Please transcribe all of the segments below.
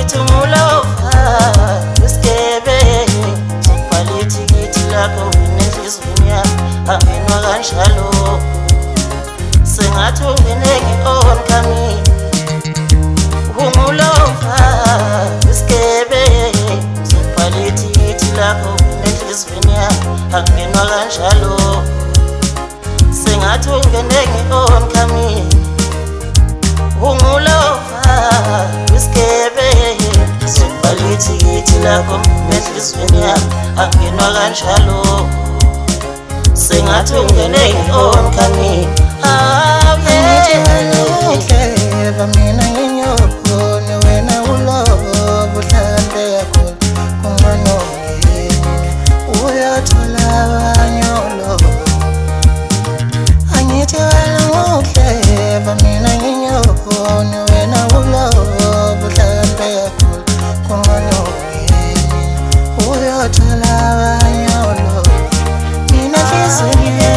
angithi ngulova isigebe sokubhala ithikithi lakho nenhliziyweni yami angenwa kanjalo sengathi ungene ngi-oncoming ungulova isigebe sokubhala ithikithi lakho nenhliziyweni yami angenwa kanjalo sengathi ungene ngi-oncoming ungulova isigebe sokubhala ithikithi lakho nenhliziyweni yami angenwa kanjalo sengathi ungene ngi-oncoming Clever, mina nginyoko wena ulovo uhlande yakho kunganoyini uyathola abanyolo angithi wena uclever mina nginyoko wena ulovo uhlande yakho kunganoyini uyathola abanyolo mina nhliziyo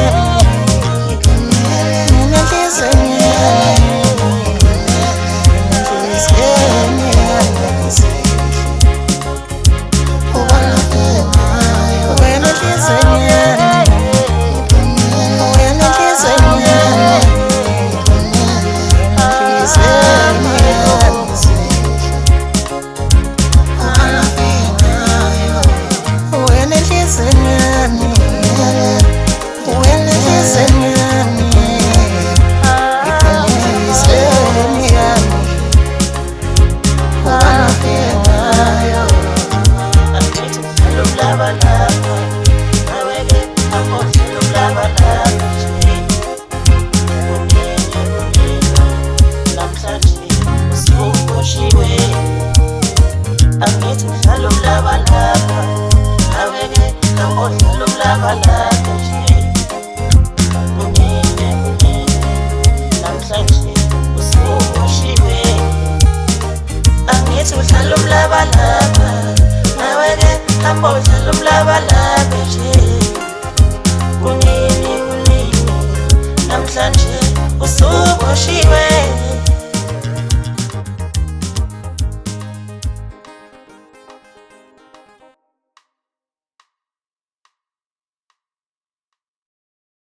angithi mdlalo mlabalaba aweke amodlalo mlabalaba nje kunini namhlanje usuboshiwe angithi mdlalo mlabalaba aweke amodlalo mlabalaba nje kunini namhlanje usuboshiwe